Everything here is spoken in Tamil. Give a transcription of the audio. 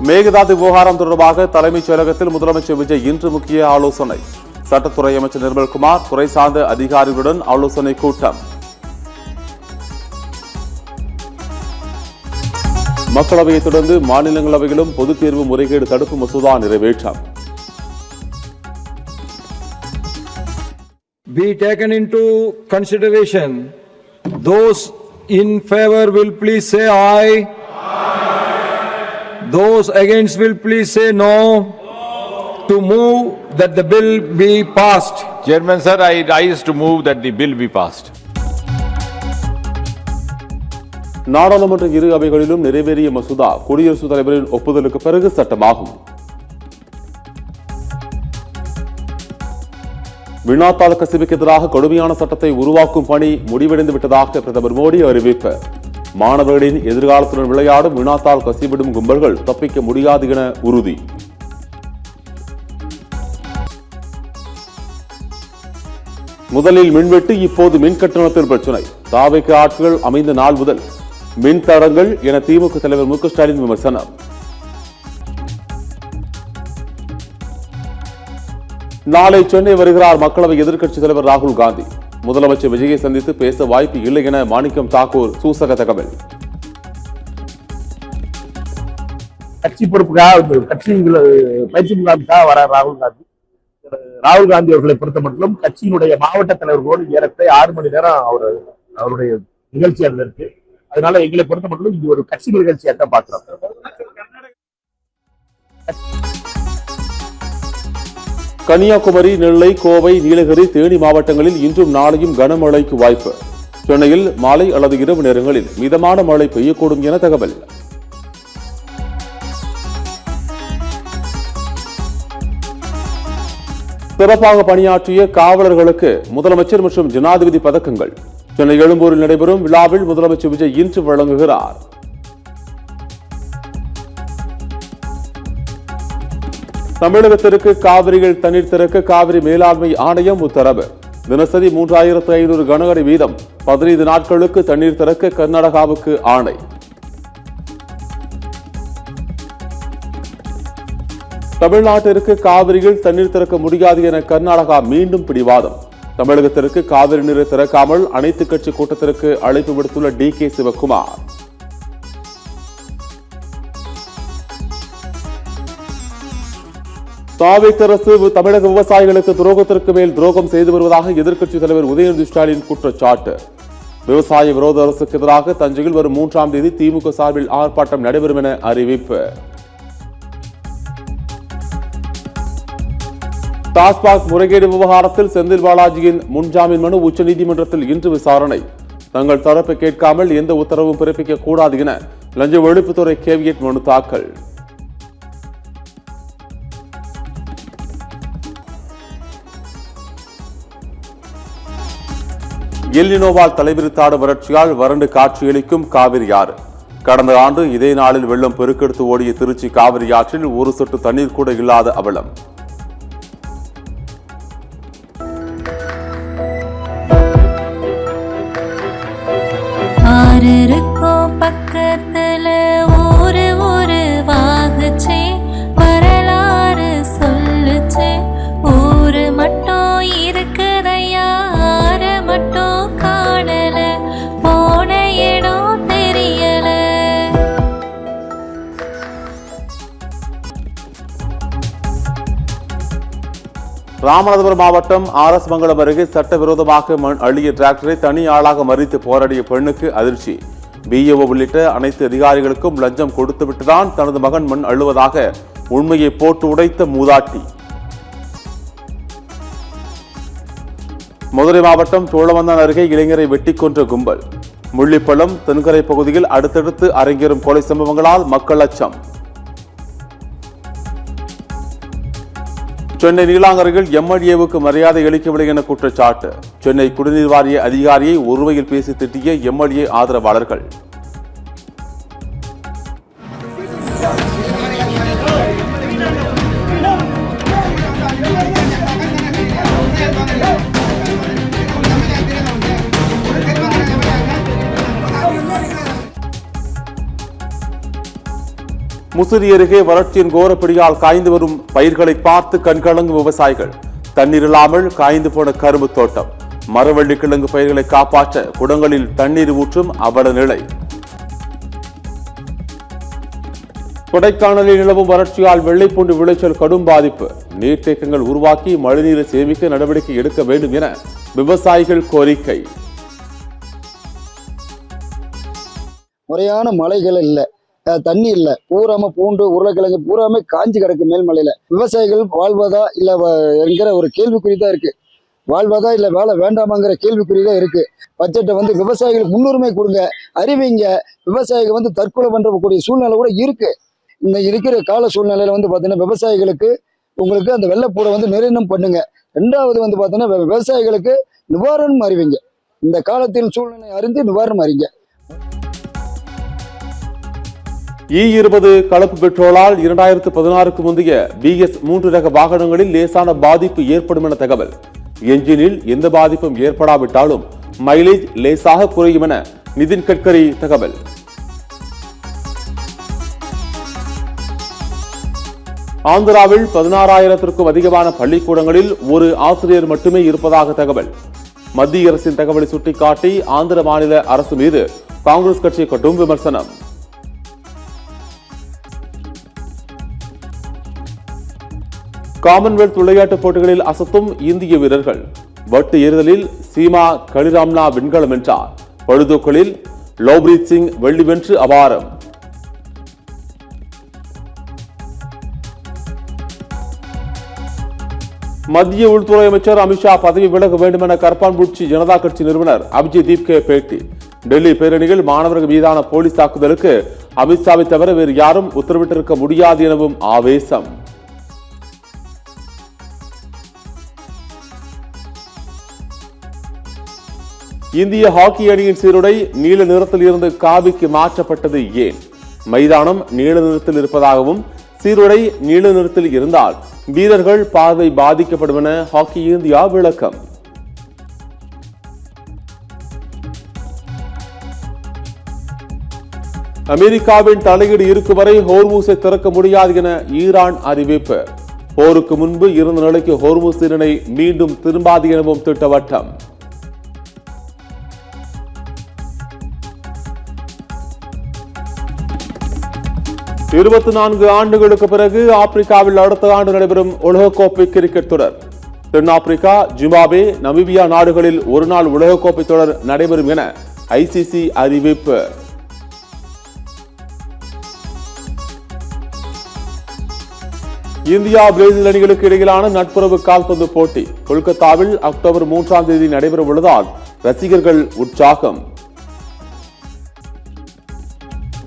மேகதாது விவகாரம் தொடர்பாக தலைமைச் செயலகத்தில் முதலமைச்சர் விஜய் இன்று முக்கிய ஆலோசனை. சட்டத்துறை அமைச்சர் நிர்மல்குமார் துறை சார்ந்த அதிகாரிகளுடன் ஆலோசனை கூட்டம். மக்களவையை தொடர்ந்து மாநிலங்களவையிலும் பொதுத் தேர்வு முறைகேடு தடுப்பு மசோதா நிறைவேற்றம். Be taken into consideration. Those in favor will please say aye. Those against will please say no. To move that the bill be passed. Chairman sir, I rise to move that the bill be passed. நாடாளுமன்ற இரு அவைகளிலும் நிறைவேறிய மசோதா குடியரசுத் தலைவரின் ஒப்புதலுக்கு பிறகு சட்டமாகும். வினாத்தாள் கசிவுக்கு எதிராக கடுமையான சட்டத்தை உருவாக்கும் பணி முடிவடைந்து விட்டதாக பிரதமர் மோடி அறிவிப்பு. மாணவர்களின் எதிர்காலத்துடன் விளையாடும் வினாத்தாள் கசிவிடும் கும்பல்கள் தப்பிக்க முடியாது என உறுதி. முதலில் மின்வெட்டு, இப்போது மின் கட்டணத்தில் பிரச்சனை. தாவேக்கு ஆட்கள் அமைந்த நாள் முதல் மின் தடங்கள் என திமுக தலைவர் மு க ஸ்டாலின் விமர்சனம். நாளை சென்னை வருகிறார் மக்களவை எதிர்க்கட்சித் தலைவர் ராகுல் காந்தி. முதலமைச்சர் விஜயை சந்தித்து பேச வாய்ப்பு இல்லை என மாணிக்கம் தாக்கூர் சூசக தகவல். கட்சி பொறுப்புக்காக பயிற்சி முகாமுக்காக வர ராகுல் காந்தி அவர்களை பொறுத்த மட்டும் கட்சியினுடைய மாவட்ட தலைவர்களோடு ஏறக்குறைய 6 மணி நேரம் அவருடைய நிகழ்ச்சி அதுல இருக்கு. அதனால எங்களை பொறுத்த மட்டும் இது ஒரு கட்சி நிகழ்ச்சியாக தான் பார்க்கிறோம். கன்னியாகுமரி, நெல்லை, கோவை, நீலகிரி, தேனி மாவட்டங்களில் இன்றும் நாளையும் கனமழைக்கு வாய்ப்பு. சென்னையில் மாலை அல்லது இரவு நேரங்களில் மிதமான மழை பெய்யக்கூடும் என தகவல். சிறப்பாக பணியாற்றிய காவலர்களுக்கு முதலமைச்சர் மற்றும் ஜனாதிபதி பதக்கங்கள். சென்னை எழும்பூரில் நடைபெறும் விழாவில் முதலமைச்சர் விஜய் இன்று வழங்குகிறார். தமிழகத்திற்கு காவிரியில் தண்ணீர் திறக்க காவிரி மேலாண்மை ஆணையம் உத்தரவு. தினசரி 3500 கன அடி வீதம் 15 நாட்களுக்கு தண்ணீர் திறக்க கர்நாடகாவுக்கு ஆணை. தமிழ்நாட்டிற்கு காவிரியில் தண்ணீர் திறக்க முடியாது என கர்நாடகா மீண்டும் பிடிவாதம். தமிழகத்திற்கு காவிரி நீரை திறக்காமல் அனைத்து கட்சி கூட்டத்திற்கு அழைப்பு விடுத்துள்ள டி.கே. சிவக்குமார். தாவேக் அரசு தமிழக விவசாயிகளுக்கு துரோகத்திற்கு மேல் துரோகம் செய்து வருவதாக எதிர்க்கட்சித் தலைவர் உதயநிதி ஸ்டாலின் குற்றச்சாட்டு. விவசாய விரோத அரசுக்கு எதிராக தஞ்சையில் வரும் 3ஆம் தேதி திமுக சார்பில் ஆர்ப்பாட்டம் நடைபெறும் என அறிவிப்பு. டாஸ்மாக் முறைகேடு விவகாரத்தில் செந்தில் பாலாஜியின் முன்ஜாமீன் மனு உச்சநீதிமன்றத்தில் இன்று விசாரணை. தங்கள் தரப்பை கேட்காமல் எந்த உத்தரவும் பிறப்பிக்க கூடாது என லஞ்ச ஒழிப்புத்துறை கேவியட் மனு தாக்கல். எல்னினோவால் தலைவிரித்தாடும் வறட்சியால் வறண்டு காட்சியளிக்கும் காவிரி ஆறு. கடந்த ஆண்டு இதே நாளில் வெள்ளம் பெருக்கெடுத்து ஓடிய திருச்சி காவிரி ஆற்றில் ஒரு சொட்டு தண்ணீர் கூட இல்லாத அவலம். பக்கத்துல ஒரு வாகுச்சே வரலாறு சொல்லுச்சே ஊரு மட்டும் இருக்குதையா ஆறு மட்டும் காணல போன இடம் தெரியல. ராமநாதபுரம் மாவட்டம் ஆர்.எஸ். மங்கலம் அருகே சட்டவிரோதமாக மண் அள்ளிய டிராக்டரை தனி ஆளாக மறித்து போராடிய பெண்ணுக்கு அதிர்ச்சி. பிஏஓ உள்ளிட்ட அனைத்து அதிகாரிகளுக்கும் லஞ்சம் கொடுத்துவிட்டுதான் தனது மகன் மண் அள்ளுவதாக உண்மையை போட்டு உடைத்த மூதாட்டி. மதுரை மாவட்டம் சோழவந்தான் அருகே இளைஞரை வெட்டி கொன்ற கும்பல். முள்ளிப்பள்ளம் தென்கரை பகுதியில் அடுத்தடுத்து அரங்கேறும் கொலை சம்பவங்களால் மக்கள் அச்சம். சென்னை நீலாங்கரையில் எம்எல்ஏவுக்கு மரியாதை அளிக்கவில்லை என குற்றச்சாட்டு. சென்னை குடிநீர் வாரிய அதிகாரியை ஒருமையில் பேசி திட்டிய எம்எல்ஏ ஆதரவாளர்கள். முசிறி அருகே வறட்சியின் கோரப்பிடியால் காய்ந்து வரும் பயிர்களை பார்த்து கண்கலங்கும் விவசாயிகள். தண்ணீர் இல்லாமல் காய்ந்து போன கரும்பு தோட்டம். மரவள்ளி கிழங்கு பயிர்களை காப்பாற்ற குடங்களில் தண்ணீர் ஊற்றும் அவல நிலை. கொடைக்கானலில் நிலவும் வறட்சியால் வெள்ளைப்பூண்டு விளைச்சல் கடும் பாதிப்பு. நீர்த்தேக்கங்கள் உருவாக்கி மழைநீரை சேமிக்க நடவடிக்கை எடுக்க வேண்டும் என விவசாயிகள் கோரிக்கை. முறையான மழைகள் இல்லை, தண்ணி இல்லை, பூராம பூண்டு உருளைக்கிழங்கு பூராமே காஞ்சி கிடக்கு மேல்மலையில. விவசாயிகள் வாழ்வதா இல்லை என்கிற ஒரு கேள்விக்குறி தான் இருக்கு. வாழ்வதா இல்லை வேலை வேண்டாமாங்கிற கேள்விக்குறி தான் இருக்கு. பட்ஜெட்டை விவசாயிகளுக்கு முன்னுரிமை கொடுங்க, அறிவிங்க. விவசாயிகள் தற்கொலை பண்றக்கூடிய சூழ்நிலை கூட இருக்கு. இந்த இருக்கிற கால சூழ்நிலையில பார்த்தீங்கன்னா விவசாயிகளுக்கு உங்களுக்கு அந்த வெள்ளைப்பூடை நிர்ணயம் பண்ணுங்க. ரெண்டாவது பார்த்தீங்கன்னா விவசாயிகளுக்கு நிவாரணம் அறிவிங்க. இந்த காலத்தின் சூழ்நிலை அறிந்து நிவாரணம் அறிங்க. E20 கலப்பு பெட்ரோலால் 2016க்கு முந்தைய BS 3 ரக வாகனங்களில் லேசான பாதிப்பு ஏற்படும் என தகவல். என்ஜினில் எந்த பாதிப்பும் ஏற்படாவிட்டாலும் மைலேஜ் லேசாக குறையும் என நிதின் கட்கரி தகவல். ஆந்திராவில் 16,000க்கும் அதிகமான பள்ளிக்கூடங்களில் ஒரு ஆசிரியர் மட்டுமே இருப்பதாக தகவல். மத்திய அரசின் தகவலை சுட்டிக்காட்டி ஆந்திர மாநில அரசு மீது காங்கிரஸ் கட்சி கடும் விமர்சனம். காமன்வெல்த் விளையாட்டுப் போட்டிகளில் அசத்தும் இந்திய வீரர்கள். வட்டு எறிதலில் சீமா கலிராம்னா வெண்கலம் வென்றார். பழுதூக்கலில் லவ்பிரீத் சிங் வெள்ளி வென்று அபாரம். மத்திய உள்துறை அமைச்சர் அமித்ஷா பதவி விலக வேண்டும் என கர்பான்புட்சி ஜனதா கட்சி நிறுவனர் அபிஜித் தீப்கே பேட்டி. டெல்லி பேரணியில் மாணவர்கள் மீதான போலீஸ் தாக்குதலுக்கு அமித்ஷாவை தவிர வேறு யாரும் உத்தரவிட்டிருக்க முடியாது எனவும் ஆவேசம். இந்திய ஹாக்கி அணியின் சீருடை நீல நிறத்தில் இருந்து காவிக்கு மாற்றப்பட்டது ஏன்? மைதானம் நீல நிறத்தில் இருப்பதாகவும் சீருடை நீல நிறத்தில் இருந்தால் வீரர்கள் பார்வை பாதிக்கப்படும் என ஹாக்கி இந்தியா விளக்கம். அமெரிக்காவின் தலையீடு இருக்கும் வரை ஹோர்மூஸை திறக்க முடியாது என ஈரான் அறிவிப்பு. போருக்கு முன்பு இருந்த நிலைக்கு ஹோர்மூஸ் நீரிணை மீண்டும் திரும்பாது எனவும் திட்டவட்டம். 24 ஆண்டுகளுக்கு பிறகு ஆப்பிரிக்காவில் அடுத்த ஆண்டு நடைபெறும் உலகக்கோப்பை கிரிக்கெட் தொடர். தென்னாப்பிரிக்கா, ஜிம்பாப்வே, நமீபியா நாடுகளில் ஒருநாள் உலகக்கோப்பை தொடர் நடைபெறும் என ICC அறிவிப்பு. இந்தியா பிரேசில் அணிகளுக்கு இடையிலான நட்புறவு கால்பந்து போட்டி கொல்கத்தாவில் அக்டோபர் 3ஆம் தேதி நடைபெற உள்ளதால் ரசிகர்கள் உற்சாகம்.